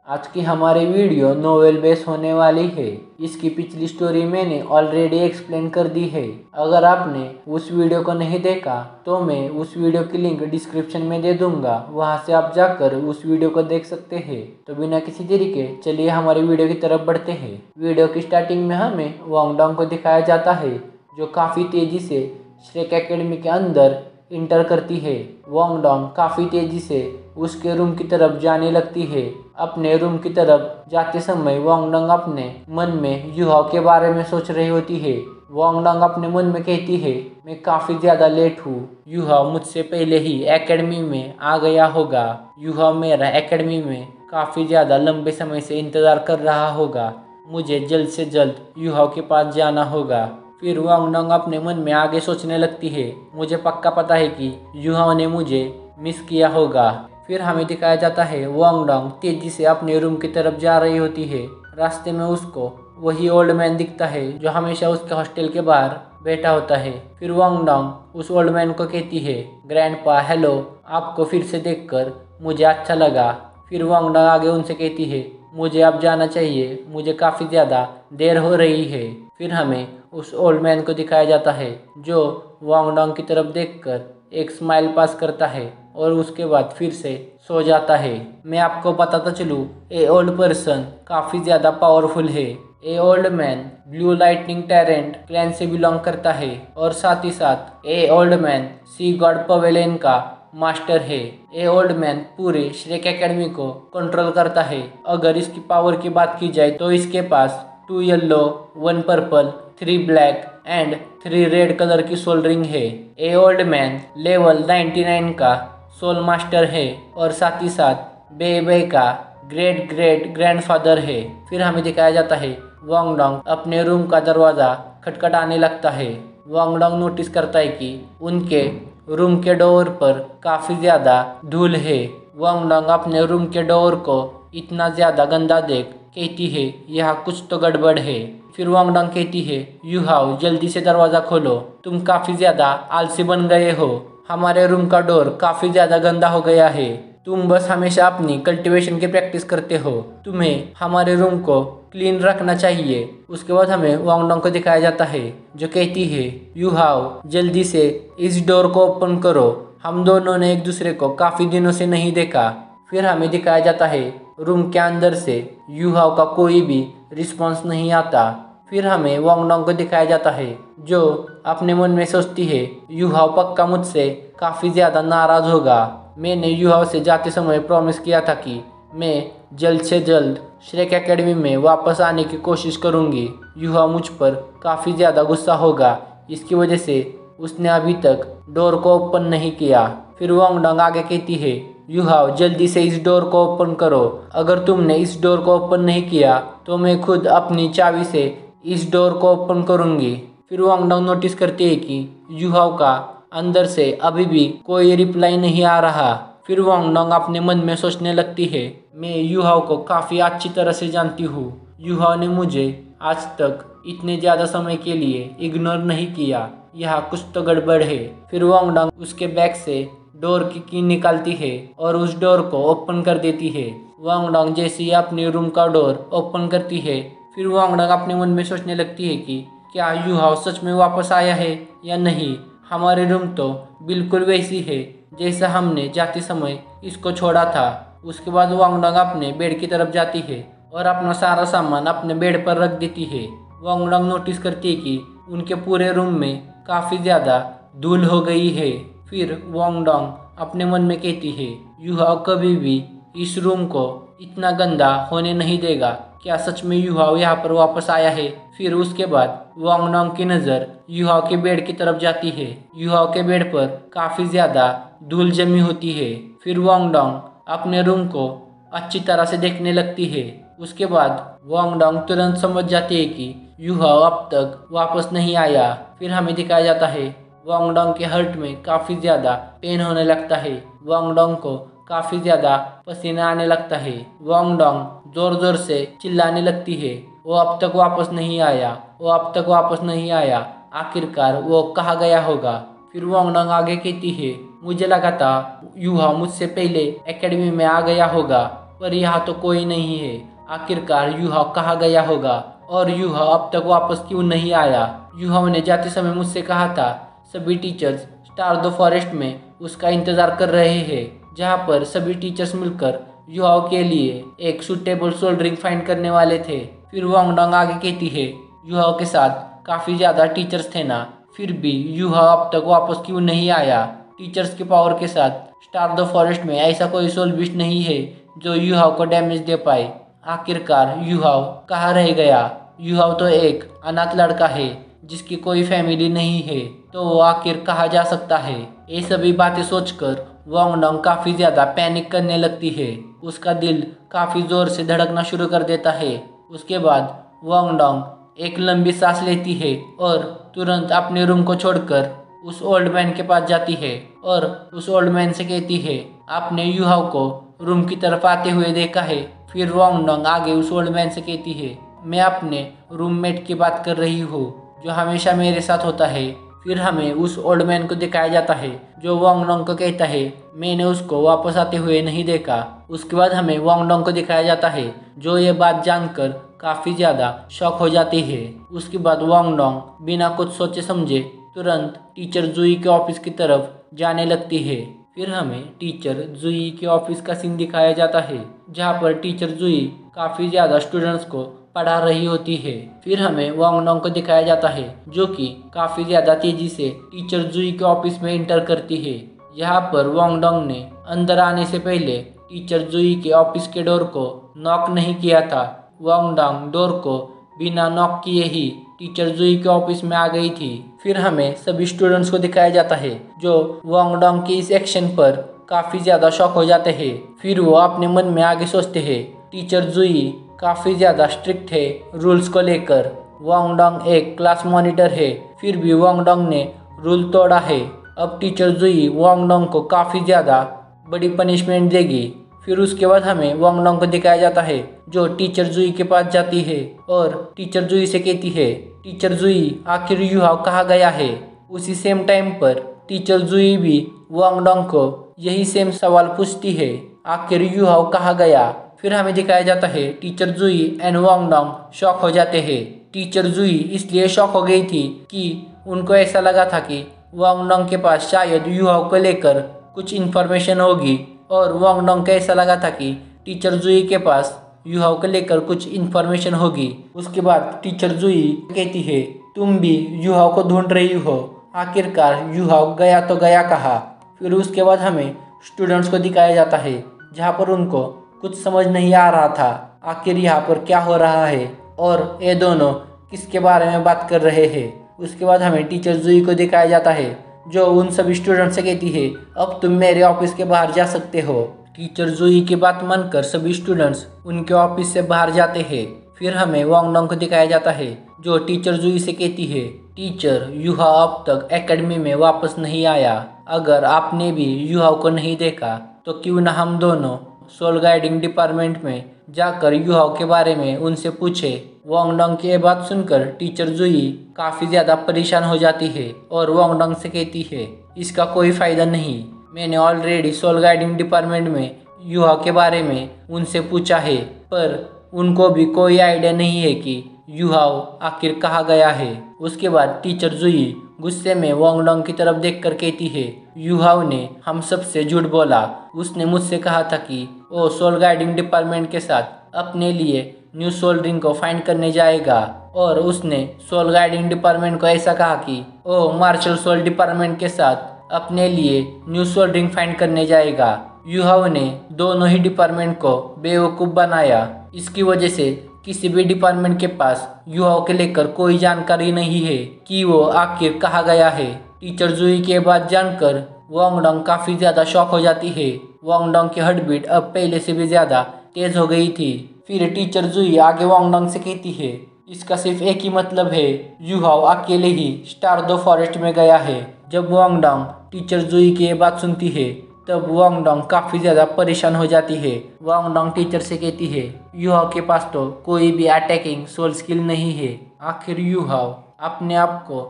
आज की हमारी वीडियो नोवेल बेस होने वाली है। इसकी पिछली स्टोरी मैंने ऑलरेडी एक्सप्लेन कर दी है। अगर आपने उस वीडियो को नहीं देखा तो मैं उस वीडियो की लिंक डिस्क्रिप्शन में दे दूंगा, वहां से आप जाकर उस वीडियो को देख सकते हैं। तो बिना किसी देरी के चलिए हमारी वीडियो की तरफ बढ़ते हैं। वीडियो की स्टार्टिंग में हमें वांगडोंग को दिखाया जाता है, जो काफ़ी तेज़ी से श्रेक एकेडमी के अंदर इंटर करती है। वांगडोंग काफ़ी तेज़ी से उसके रूम की तरफ जाने लगती है। अपने रूम की तरफ जाते समय वांगडोंग अपने मन में युहाओ के बारे में सोच रही होती है। वांगडोंग अपने मन में कहती है, मैं काफ़ी ज़्यादा लेट हूँ। युहाओ मुझसे पहले ही एकेडमी में आ गया होगा। युहाओ मेरा एकेडमी में काफ़ी ज़्यादा लंबे समय से इंतज़ार कर रहा होगा। मुझे जल्द से जल्द युहाओ के पास जाना होगा। फिर वांगडोंग अपने मन में आगे सोचने लगती है, मुझे पक्का पता है कि युहाओ ने मुझे मिस किया होगा। फिर हमें दिखाया जाता है वांगडोंग तेजी से अपने रूम की तरफ जा रही होती है। रास्ते में उसको वही ओल्ड मैन दिखता है जो हमेशा उसके हॉस्टल के बाहर बैठा होता है। फिर वांगडोंग उस ओल्ड मैन को कहती है, ग्रैंडपा हेलो, आपको फिर से देखकर मुझे अच्छा लगा। फिर वांगडोंग आगे उनसे कहती है, मुझे अब जाना चाहिए, मुझे काफ़ी ज़्यादा देर हो रही है। फिर हमें उस ओल्ड मैन को दिखाया जाता है जो वांगडोंग की तरफ देखकर एक स्माइल पास करता है और उसके बाद फिर से सो जाता है। मैं आपको बताता चलूँ, ए ओल्ड पर्सन काफ़ी ज़्यादा पावरफुल है। A old man blue lightning torrent clan से बिलोंग करता है और साथ ही साथ a old man sea god pavilion का मास्टर है। ए ओल्ड मैन पूरे श्रेक एकेडमी को कंट्रोल करता है। अगर इसकी पावर की बात की जाए तो इसके पास 2 yellow 1 purple 3 black and 3 red colour की सोल रिंग है। ए ओल्ड मैन लेवल 99 का सोल मास्टर है और साथ ही साथ बे का ग्रेट ग्रेट ग्रैंडफादर है। फिर हमें दिखाया जाता है वांगडोंग अपने रूम का दरवाज़ा खटखटाने लगता है। वांगडोंग नोटिस करता है कि उनके रूम के डोर पर काफ़ी ज़्यादा धूल है। वांगडोंग अपने रूम के डोर को इतना ज़्यादा गंदा देख कहती है, यहाँ कुछ तो गड़बड़ है। फिर वांगडोंग कहती है, युहाओ जल्दी से दरवाज़ा खोलो, तुम काफ़ी ज़्यादा आलसी बन गए हो। हमारे रूम का डोर काफ़ी ज़्यादा गंदा हो गया है। तुम बस हमेशा अपनी कल्टीवेशन की प्रैक्टिस करते हो। तुम्हें हमारे रूम को क्लीन रखना चाहिए। उसके बाद हमें वांगडोंग को दिखाया जाता है जो कहती है, युहाओ जल्दी से इस डोर को ओपन करो, हम दोनों ने एक दूसरे को काफ़ी दिनों से नहीं देखा। फिर हमें दिखाया जाता है रूम के अंदर से युहाओ का कोई भी रिस्पॉन्स नहीं आता। फिर हमें वांगडोंग को दिखाया जाता है जो अपने मन में सोचती है, युहाओ पक्का मुझसे काफ़ी ज़्यादा नाराज़ होगा। मैंने युहाओ से जाते समय प्रॉमिस किया था कि मैं जल्द से जल्द श्रेक एकेडमी में वापस आने की कोशिश करूंगी। युहाओ मुझ पर काफ़ी ज़्यादा गुस्सा होगा, इसकी वजह से उसने अभी तक डोर को ओपन नहीं किया। फिर वांगडोंग आगे कहती है, युहाओ जल्दी से इस डोर को ओपन करो, अगर तुमने इस डोर को ओपन नहीं किया तो मैं खुद अपनी चाबी से इस डोर को ओपन करूंगी। फिर वांगडोंग नोटिस करती है कि युहाओ का अंदर से अभी भी कोई रिप्लाई नहीं आ रहा। फिर वांगडोंग अपने मन में सोचने लगती है, मैं युहाओ को काफ़ी अच्छी तरह से जानती हूँ। युहाओ ने मुझे आज तक इतने ज़्यादा समय के लिए इग्नोर नहीं किया, यहाँ कुछ तो गड़बड़ है। फिर वांगडोंग उसके बैग से डोर की निकालती है और उस डोर को ओपन कर देती है। वांगडोंग जैसे ही अपने रूम का डोर ओपन करती है, फिर वांगडोंग अपने मन में सोचने लगती है कि क्या युहाओ सच में वापस आया है या नहीं। हमारे रूम तो बिल्कुल वैसी है जैसा हमने जाते समय इसको छोड़ा था। उसके बाद वांगडोंग अपने बेड की तरफ जाती है और अपना सारा सामान अपने बेड पर रख देती है। वांगडोंग नोटिस करती है कि उनके पूरे रूम में काफ़ी ज़्यादा धूल हो गई है। फिर वांगडोंग अपने मन में कहती है, युहाओ कभी भी इस रूम को इतना गंदा होने नहीं देगा। क्या सच में युहाओ यहाँ पर वापस आया है। फिर उसके बाद वांगडोंग की नज़र युहाओ के बेड की तरफ जाती है। युहाओ के बेड पर काफ़ी ज़्यादा धूल जमी होती है। फिर वांगडोंग अपने रूम को अच्छी तरह से देखने लगती है। उसके बाद वांगडोंग तुरंत समझ जाती है कि युहाओ अब तक वापस नहीं आया। फिर हमें दिखाया जाता है वांगडोंग के हर्ट में काफ़ी ज़्यादा पेन होने लगता है। वांगडोंग को काफ़ी ज़्यादा पसीना आने लगता है। वांगडोंग ज़ोर ज़ोर से चिल्लाने लगती है, वो अब तक वापस नहीं आया, वो अब तक वापस नहीं आया, आखिरकार वो कहाँ गया होगा। फिर वांगडोंग आगे कहती है, मुझे लगा था युहाओ मुझसे पहले एकेडमी में आ गया होगा। पर यहाँ तो कोई नहीं है। आखिरकार युहाव कहाँ गया होगा और युहाव अब तक वापस क्यों नहीं आया? युहाव ने जाते समय मुझसे कहा था सभी टीचर्स स्टार द फॉरेस्ट में उसका इंतजार कर रहे हैं, जहाँ पर सभी टीचर्स मिलकर युहाव के लिए एक सुटेबल सोल्डरिंग फाइंड करने वाले थे। फिर वांगडोंग आगे कहती है युहाव के साथ काफ़ी ज़्यादा टीचर्स थे ना, फिर भी युहाव अब तक वापस क्यों नहीं आया? टीचर्स के पावर के साथ स्टार द फॉरेस्ट में ऐसा कोई सोलबिस्ट नहीं है जो युहाव को डैमेज दे पाए। आखिरकार युहाव कहाँ रह गया? युहाव तो एक अनाथ लड़का है जिसकी कोई फैमिली नहीं है, तो वो आखिर कहाँ जा सकता है? ये सभी बातें सोचकर वांगडोंग काफ़ी ज़्यादा पैनिक करने लगती है। उसका दिल काफ़ी ज़ोर से धड़कना शुरू कर देता है। उसके बाद वांगडोंग एक लंबी सांस लेती है और तुरंत अपने रूम को छोड़कर उस ओल्ड मैन के पास जाती है और उस ओल्ड मैन से कहती है आपने युहाव को रूम की तरफ आते हुए देखा है? फिर वांगडोंग आगे उस ओल्ड मैन से कहती है मैं अपने रूममेट की बात कर रही हूँ जो हमेशा मेरे साथ होता है। फिर हमें उस ओल्ड मैन को दिखाया जाता है जो वांगडोंग को कहता है मैंने उसको वापस आते हुए नहीं देखा। उसके बाद हमें वांगडोंग को दिखाया जाता है जो ये बात जानकर काफ़ी ज़्यादा शॉक हो जाती है। उसके बाद वांगडोंग बिना कुछ सोचे समझे तुरंत टीचर जुई के ऑफिस की तरफ जाने लगती है। फिर हमें टीचर जुई के ऑफिस का सीन दिखाया जाता है जहाँ पर टीचर जुई काफ़ी ज़्यादा स्टूडेंट्स को पढ़ा रही होती है। फिर हमें वांगडोंग को दिखाया जाता है जो कि काफ़ी ज़्यादा तेज़ी से टीचर जुई के ऑफिस में इंटर करती है। यहाँ पर वांगडोंग ने अंदर आने से पहले टीचर जुई के ऑफिस के डोर को नॉक नहीं किया था। वांगडोंग डोर को बिना नॉक किए ही टीचर जुई के ऑफिस में आ गई थी। फिर हमें सभी स्टूडेंट्स को दिखाया जाता है जो वांगडोंग के इस एक्शन पर काफ़ी ज़्यादा शॉक हो जाते हैं। फिर वो अपने मन में आगे सोचते हैं टीचर जुई काफ़ी ज़्यादा स्ट्रिक्ट है रूल्स को लेकर। वांगडोंग एक क्लास मॉनिटर है फिर भी वांगडोंग ने रूल तोड़ा है। अब टीचर जुई वांगडोंग को काफ़ी ज़्यादा बड़ी पनिशमेंट देगी। फिर उसके बाद हमें वांगडोंग को दिखाया जाता है जो टीचर जुई के पास जाती है और टीचर जुई से कहती है टीचर जुई आखिर युहाव कहाँ गया है? उसी सेम टाइम पर टीचर जुई भी वांगडोंग को यही सेम सवाल पूछती है आखिर युहाव कहाँ गया? फिर हमें दिखाया जाता है टीचर जुई एंड वांगडोंग शॉक हो जाते हैं। टीचर जुई इसलिए शॉक हो गई थी कि उनको ऐसा लगा था कि वांगडोंग के पास शायद युहाव को लेकर कुछ इन्फॉर्मेशन होगी और वांगडोंग को ऐसा लगा था कि टीचर जुई के पास युहाव को लेकर कुछ इन्फॉर्मेशन होगी। उसके बाद टीचर जुई कहती है तुम भी युहाव को ढूंढ रही हो, आखिरकार युहाव गया तो गया कहाँ? फिर उसके बाद हमें स्टूडेंट्स को दिखाया जाता है जहाँ पर उनको कुछ समझ नहीं आ रहा था आखिर यहाँ पर क्या हो रहा है और ये दोनों किसके बारे में बात कर रहे हैं। उसके बाद हमें टीचर जुई को दिखाया जाता है जो उन सभी स्टूडेंट से कहती है अब तुम मेरे ऑफिस के बाहर जा सकते हो। टीचर जुई की बात मानकर सभी स्टूडेंट्स उनके ऑफिस से बाहर जाते हैं। फिर हमें वांगडोंग को दिखाया जाता है जो टीचर जुई से कहती है टीचर युहाव अब तक एकेडमी में वापस नहीं आया। अगर आपने भी युहाव को नहीं देखा तो क्यों ना हम दोनों सोल गाइडिंग डिपार्टमेंट में जाकर युहाव के बारे में उनसे पूछे। वांगडोंग की ये बात सुनकर टीचर जुई काफ़ी ज़्यादा परेशान हो जाती है और वांगडोंग से कहती है इसका कोई फ़ायदा नहीं, मैंने ऑलरेडी सोल गाइडिंग डिपार्टमेंट में युहाव के बारे में उनसे पूछा है पर उनको भी कोई आइडिया नहीं है कि युहाव आखिर कहाँ गया है। उसके बाद टीचर जुई गुस्से में वांगडोंग की तरफ देखकर कहती है युहाव ने हम सबसे झूठ बोला, उसने मुझसे कहा था कि वो सोल गाइडिंग डिपार्टमेंट के साथ अपने लिए न्यू सोल रिंग को फाइंड करने जाएगा और उसने सोल गाइडिंग डिपार्टमेंट को ऐसा कहा कि वो मार्शल सोल डिपार्टमेंट के साथ अपने लिए न्यू सोल रिंग फाइंड करने जाएगा। युहाव ने दोनों ही डिपार्टमेंट को बेवकूफ़ बनाया। इसकी वजह से किसी भी डिपार्टमेंट के पास युहाव के लेकर कोई जानकारी नहीं है कि वो आखिर कहाँ गया है। टीचर जुई के बात जानकर वांगडोंग काफ़ी ज़्यादा शॉक हो जाती है। वांगडोंग की हार्ट बीट अब पहले से भी ज़्यादा तेज़ हो गई थी। फिर टीचर जुई आगे वांगडोंग से कहती है इसका सिर्फ एक ही मतलब है, युहाव अकेले ही स्टार द फॉरेस्ट में गया है। जब वांगडोंग टीचर जुई की ये बात सुनती है तब वांगडोंग काफ़ी ज़्यादा परेशान हो जाती है। वांगडोंग टीचर से कहती है युहाव के पास तो कोई भी अटैकिंग सोल स्किल नहीं है, आखिर युहाव अपने आप को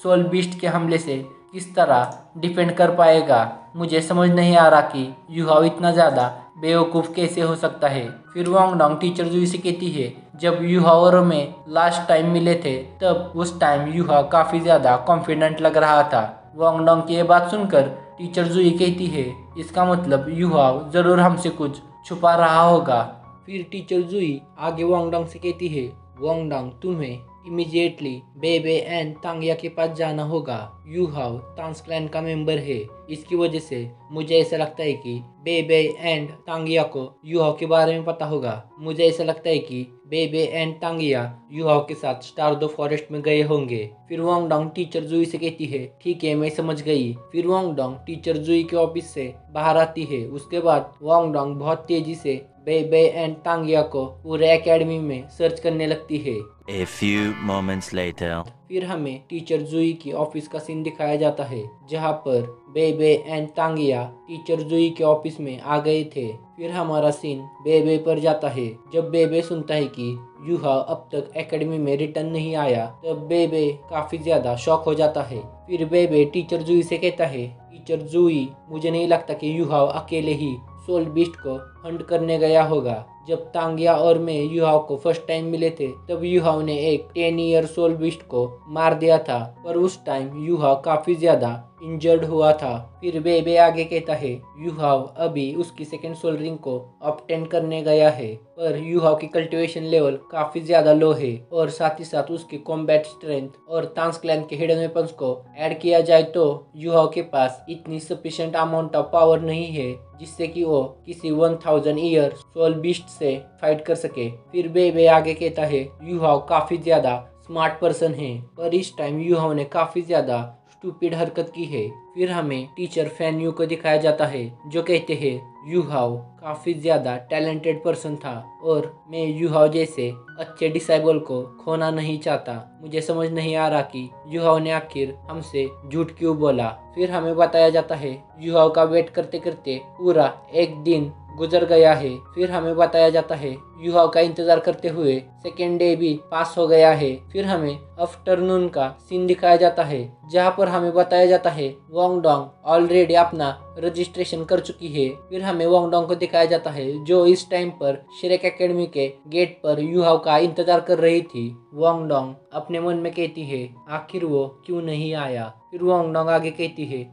सोल बीस्ट के हमले से किस तरह डिफेंड कर पाएगा? मुझे समझ नहीं आ रहा कि युहाव इतना ज़्यादा बेवकूफ़ कैसे हो सकता है। फिर वांग डोंग टीचर जुई से कहती है, जब यूहा और मैं लास्ट टाइम मिले थे तब उस टाइम यूहा काफ़ी ज़्यादा कॉन्फिडेंट लग रहा था। वांग डोंग की ये बात सुनकर टीचर जुई कहती है, इसका मतलब यूहा ज़रूर हमसे कुछ छुपा रहा होगा। फिर टीचर जुई आगे वांग डोंग से कहती है, वांग डोंग तुम्हें इमीडिएटली बेबे एंड तांगिया के पास जाना होगा। यूहाव तांस क्लैन का मेंबर है, इसकी वजह से मुझे ऐसा लगता है कि बेबे एंड तांगिया को यूहाव के बारे में पता होगा। मुझे ऐसा लगता है कि बेबे एंड तांगिया यूहाव के साथ स्टार दो फॉरेस्ट में गए होंगे। फिर वांग डोंग टीचर जुई से कहती है, ठीक है मैं समझ गई। फिर वांग डोंग टीचर जुई के ऑफिस से बाहर आती है। उसके बाद वांग डोंग बहुत तेजी से बेबे एंड तांगिया को पूरे एकेडमी में सर्च करने लगती है। A few moments later. फिर हमें टीचर जुई की ऑफिस का सीन दिखाया जाता है, जहाँ पर बेबे एंड तांगिया टीचर जुई के ऑफिस में आ गए थे। फिर हमारा सीन बेबे पर जाता है। जब बेबे सुनता है कि यूहा अब तक एकेडमी में रिटर्न नहीं आया, तब बेबे काफी ज्यादा शॉक हो जाता है। फिर बेबे टीचर जुई से कहता है, टीचर जुई मुझे नहीं लगता कि यूहा अकेले ही सोल बीस्ट को हंट करने गया होगा। जब तांगिया और मैं यूहाव को फर्स्ट टाइम मिले थे तब यूहाव ने एक 10 ईयर सोल बीस्ट को मार दिया था, पर उस टाइम यूहाव काफी ज्यादा इंजर्ड हुआ था। फिर बेबे आगे कहता है, यूहाव अभी उसकी सेकेंड सोल रिंग को ऑब्टेन करने गया है, पर यूहाव की कल्टीवेशन लेवल काफी ज्यादा लो है और साथ ही साथ उसकी कॉम्बैट स्ट्रेंथ और तांस क्लैन के हिडन वेपन्स को ऐड किया जाए तो यूहाव के पास इतनी सफिशिएंट अमाउंट ऑफ पावर नहीं है जिससे कि वो किसी 1000 ईयर सोल बीस्ट से फाइट कर सके। फिर बेबे आगे कहता है, यूहाव काफी ज्यादा स्मार्ट पर्सन है, पर इस टाइम यूहाव ने काफी ज्यादा स्टूपिड हरकत की है। फिर हमें टीचर फैन यू को दिखाया जाता है, जो कहते हैं यूहाव काफी ज्यादा टैलेंटेड पर्सन था और मैं यूहाव जैसे अच्छे डिसाइबल को खोना नहीं चाहता। मुझे समझ नहीं आ रहा कि यूहाव ने आखिर हमसे झूठ क्यों बोला। फिर हमें बताया जाता है यूहाव का वेट करते करते पूरा एक दिन गुजर गया है। फिर हमें बताया जाता है यूहाव का इंतजार करते हुए सेकेंड डे भी पास हो गया है। फिर हमें आफ्टरनून का सीन दिखाया जाता है, जहाँ पर हमें बताया जाता है वांग डोंग ऑलरेडी अपना रजिस्ट्रेशन कर चुकी है। फिर हमें वांग डोंग को दिखाया जाता है, जो इस टाइम पर श्रेक एकेडमी के गेट पर यूहाव का इंतजार कर रही थी। वांग डोंग अपने मन में कहती है, आखिर वो क्यों नहीं आया। फिर वांग डोंग आगे कहती है,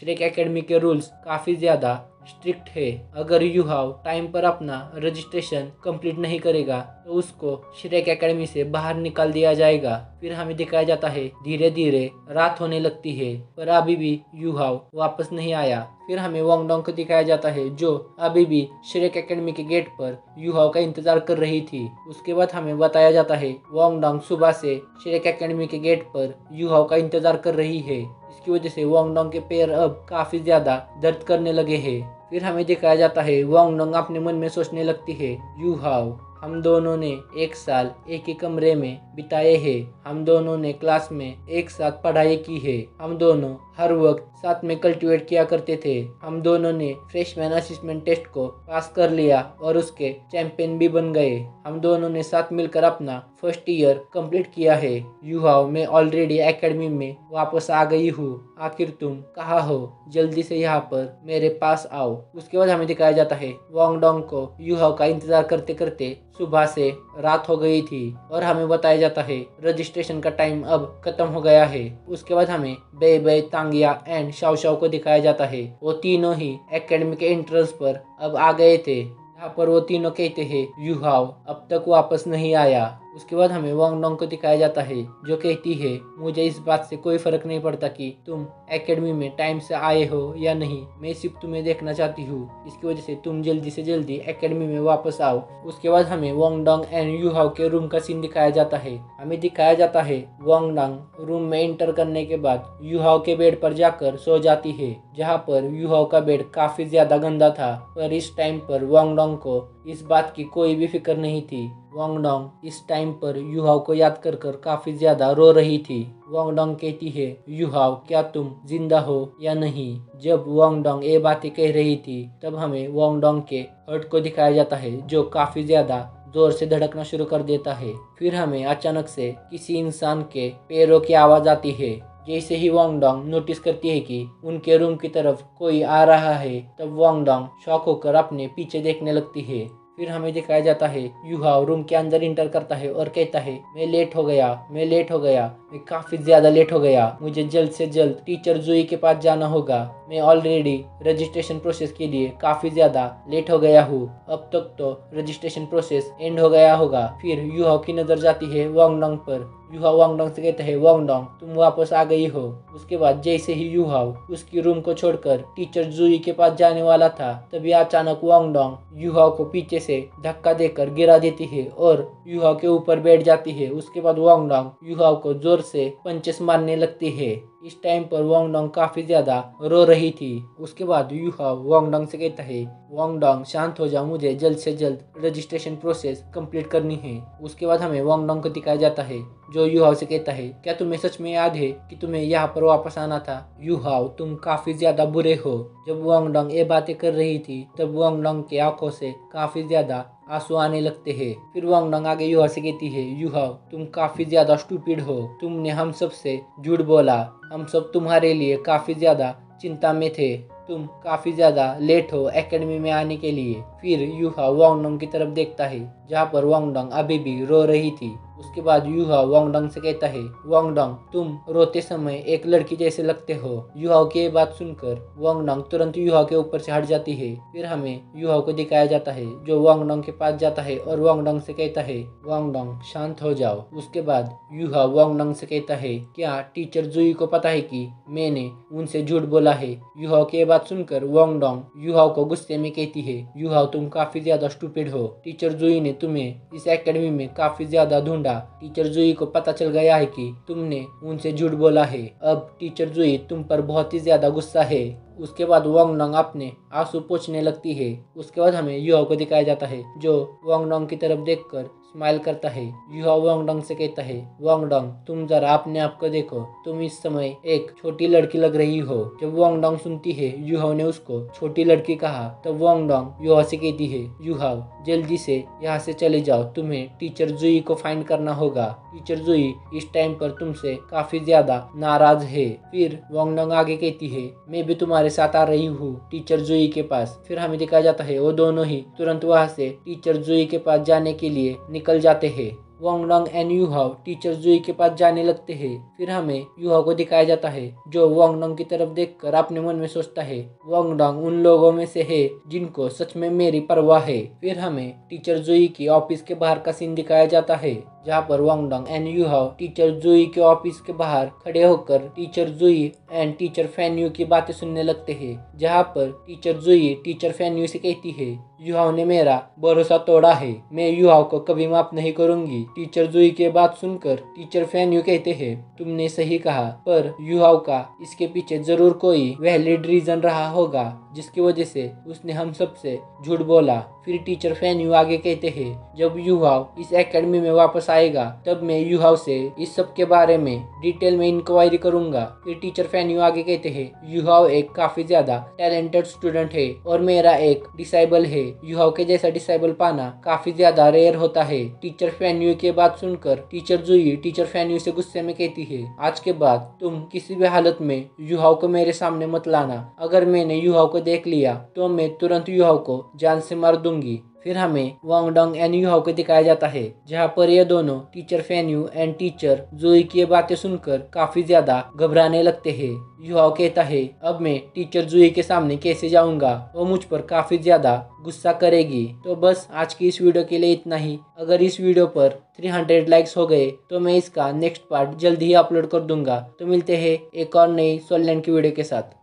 श्रेक एकेडमी के रूल्स काफी ज्यादा स्ट्रिक्ट है। अगर यूहाव टाइम पर अपना रजिस्ट्रेशन कंप्लीट नहीं करेगा तो उसको श्रेक एकेडमी से बाहर निकाल दिया जाएगा। फिर हमें दिखाया जाता है धीरे धीरे रात होने लगती है, पर अभी भी यूहाव वापस नहीं आया। फिर हमें वांग डोंग को दिखाया जाता है, जो अभी भी श्रेक एकेडमी के गेट पर यूहाव का इंतजार कर रही थी। उसके बाद हमें बताया जाता है वांग डोंग सुबह से श्रेक एकेडमी के गेट पर यूहाव का इंतजार कर रही है। इसकी वजह से वांग डोंग के पैर अब काफी ज्यादा दर्द करने लगे हैं। फिर हमें दिखाया जाता है वांग डोंग अपने मन में सोचने लगती है, यूहाव हम दोनों ने एक साल एक ही कमरे में बिताए हैं, हम दोनों ने क्लास में एक साथ पढ़ाई की है, हम दोनों हर वक्त साथ में कल्टीवेट किया करते थे, हम दोनों ने फ्रेशमैन असिस्टेंट टेस्ट को पास कर लिया और उसके चैंपियन भी बन गए, हम दोनों ने साथ मिलकर अपना फर्स्ट ईयर कंप्लीट किया है। यूहाव मैं ऑलरेडी एकेडमी में वापस आ गई हूँ, आखिर तुम कहाँ हो, जल्दी से यहाँ पर मेरे पास आओ। उसके बाद हमें दिखाया जाता है वांग डोंग को यूहाव का इंतजार करते करते सुबह से रात हो गई थी और हमें बताया जाता है रजिस्ट्रेशन का टाइम अब खत्म हो गया है। उसके बाद हमें बेबे, तांगिया एंड शाओ शाओ को दिखाया जाता है, वो तीनों ही एकेडमी के एंट्रेंस पर अब आ गए थे, जहाँ पर वो तीनों कहते हैं यूहाव अब तक वापस नहीं आया। उसके बाद हमें वांग डोंग को दिखाया जाता है, जो कहती है मुझे इस बात से कोई फर्क नहीं पड़ता कि तुम एकेडमी में टाइम से आए हो या नहीं, मैं सिर्फ तुम्हें देखना चाहती हूँ, इसकी वजह से तुम जल्दी से जल्दी एकेडमी में वापस आओ। उसके बाद हमें वांग डोंग एंड यूहाव के रूम का सीन दिखाया जाता है। हमें दिखाया जाता है वांग डोंग रूम में एंटर करने के बाद यूहाव के बेड पर जाकर सो जाती है, जहाँ पर यूहाव का बेड काफी ज्यादा गंदा था, पर इस टाइम पर वांग डोंग को इस बात की कोई भी फिक्र नहीं थी। वांग डोंग इस टाइम पर यूहाव को याद कर कर काफी ज्यादा रो रही थी। वांग डोंग कहती है, यूहाव क्या तुम जिंदा हो या नहीं। जब वांग डोंग ये बातें कह रही थी तब हमें वांग डोंग के हार्ट को दिखाया जाता है, जो काफी ज्यादा जोर से धड़कना शुरू कर देता है। फिर हमें अचानक से किसी इंसान के पैरों की आवाज आती है। जैसे ही वांगडोंग नोटिस करती है कि उनके रूम की तरफ कोई आ रहा है, तब वांगडोंग शॉक होकर अपने पीछे देखने लगती है। फिर हमें दिखाया जाता है यूहाओ रूम के अंदर इंटर करता है और कहता है, मैं लेट हो गया, मैं काफी ज्यादा लेट हो गया, मुझे जल्द से जल्द टीचर जुई के पास जाना होगा, मैं ऑलरेडी रजिस्ट्रेशन प्रोसेस के लिए काफी ज्यादा लेट हो गया हूँ, अब तक तो रजिस्ट्रेशन प्रोसेस एंड हो गया होगा। फिर यूहाओ की नजर जाती है वांगडोंग पर। यूहाओ वांगडोंग से कहता है, वांगडोंग तुम वापस आ गई हो। उसके बाद जैसे ही यूहाओ उसकी रूम को छोड़कर टीचर जुई के पास जाने वाला था, तभी अचानक वांगडोंग यूहाओ को पीछे से धक्का देकर गिरा देती है और यूहाओ के ऊपर बैठ जाती है। उसके बाद वांगडोंग यूहाओ को जोर से पंचेस मारने लगती है। इस टाइम पर वांगडोंग काफी ज्यादा रो रही थी। उसके बाद यूहाओ वांगडोंग से कहता है, वांगडोंग शांत हो जाओ, मुझे जल्द से जल्द रजिस्ट्रेशन प्रोसेस कंप्लीट करनी है। उसके बाद हमें वांगडोंग को दिखाया जाता है जो यूहाओ से कहता है, क्या तुम्हें सच में याद है कि तुम्हें यहाँ पर वापस आना था? यूहाओ तुम काफी ज्यादा बुरे हो। जब वांगडोंग ये बातें कर रही थी तब वांगडोंग की आंखों से काफी ज्यादा आंसू आने लगते हैं। फिर वांगडोंग आगे यूहाओ से कहती है, यूहाओ तुम काफी ज्यादा स्टूपिड हो, तुमने हम सब से झूठ बोला, हम सब तुम्हारे लिए काफी ज्यादा चिंता में थे, तुम काफी ज्यादा लेट हो एकेडमी में आने के लिए। फिर यूहाओ वांगडोंग की तरफ देखता है जहाँ पर वांगडोंग अभी भी रो रही थी। उसके बाद यूहाओ वांगडोंग से कहता है, वांगडोंग तुम रोते समय एक लड़की जैसे लगते हो। यूहाओ की ये बात सुनकर वांगडोंग तुरंत यूहाओ के ऊपर से हट जाती है। फिर हमें यूहाओ को दिखाया जाता है जो वांगडोंग के पास जाता है और वांगडोंग से कहता है, वांगडोंग शांत हो जाओ। उसके बाद यूहाओ वांगडोंग से कहता है, क्या टीचर जुई को पता है कि मैंने उनसे झूठ बोला है? यूहाओ की ये बात सुनकर वांगडोंग यूहाओ को गुस्से में कहती है, यूहाओ तुम काफी ज्यादा स्टूपिड हो, टीचर जुई ने तुम्हें इस एकेडमी में काफी ज्यादा ढूंढा, टीचर जुई को पता चल गया है कि तुमने उनसे झूठ बोला है, अब टीचर जुई तुम पर बहुत ही ज्यादा गुस्सा है। उसके बाद वांगडोंग अपने आंसू पोंछने लगती है। उसके बाद हमें यूहाओ को दिखाया जाता है जो वांगडोंग की तरफ देखकर स्माइल करता है। यूहाओ वांगडोंग से कहता है, वांगडोंग तुम जरा अपने आप को देखो, तुम इस समय एक छोटी लड़की लग रही हो। जब वांगडोंग सुनती है यूहाओ ने उसको छोटी लड़की कहा, तब वांगडोंग यूहाओ से कहती है, यूहाओ जल्दी से यहाँ से चले जाओ, तुम्हें टीचर जुई को फाइंड करना होगा, टीचर जुई इस टाइम पर तुमसे काफी ज्यादा नाराज है। फिर वांगडोंग आगे कहती है, मैं भी तुम्हारे साथ आ रही हूँ टीचर जुई के पास। फिर हमें दिखाया जाता है वो दोनों ही तुरंत वहाँ से टीचर जुई के पास जाने के लिए निकल जाते हैं। वांगडोंग एंड यूहाओ टीचर जुई के पास जाने लगते हैं। फिर हमें यूहाओ को दिखाया जाता है जो वांगडोंग की तरफ देखकर अपने मन में सोचता है, वांगडोंग उन लोगों में से है जिनको सच में मेरी परवाह है। फिर हमें टीचर जुई की ऑफिस के बाहर का सीन दिखाया जाता है जहाँ पर वांगडोंग एंड यूहाओ टीचर जुई के ऑफिस के बाहर खड़े होकर टीचर जुई एंड टीचर फैन्यू की बातें सुनने लगते हैं। जहाँ पर टीचर जुई टीचर फैन्यू से कहती है, यूहाओ ने मेरा भरोसा तोड़ा है, मैं यूहाओ को कभी माफ नहीं करूंगी। टीचर जुई के बात सुनकर टीचर फैन्यू कहते हैं, तुमने सही कहा, पर यूहाओ का इसके पीछे जरूर कोई वैलिड रीजन रहा होगा जिसकी वजह से उसने हम सब से झूठ बोला। फिर टीचर फैन्यू आगे कहते हैं, जब यूहाओ इस एकेडमी में वापस आएगा तब मैं यूहाओ से इस सब के बारे में डिटेल में इंक्वायरी करूंगा। फिर टीचर फैन्यू आगे कहते हैं, यूहाओ एक काफी ज्यादा टैलेंटेड स्टूडेंट है और मेरा एक डिसाइबल है, यूहाओ के जैसा डिसाइबल पाना काफी ज्यादा रेयर होता है। टीचर फैन्यू की बात सुनकर टीचर जुई टीचर फैन्यू से गुस्से में कहती है, आज के बाद तुम किसी भी हालत में यूहाओ को मेरे सामने मत लाना, अगर मैंने यूहाओ को देख लिया तो मैं तुरंत यूहाओ को जान से मार दूंगी। फिर हमें वांगडोंग एंड यूहाओ को दिखाया जाता है जहाँ पर ये दोनों टीचर फैन्यू एंड टीचर जुई की बातें सुनकर काफी ज्यादा घबराने लगते हैं। यूहाओ कहता है, अब मैं टीचर जुई के सामने कैसे जाऊंगा, वो मुझ पर काफी ज्यादा गुस्सा करेगी। तो बस आज की इस वीडियो के लिए इतना ही। अगर इस वीडियो पर 300 लाइक्स हो गए तो मैं इसका नेक्स्ट पार्ट जल्दी ही अपलोड कर दूंगा। तो मिलते हैं एक और नई सोल लैंड की वीडियो के साथ।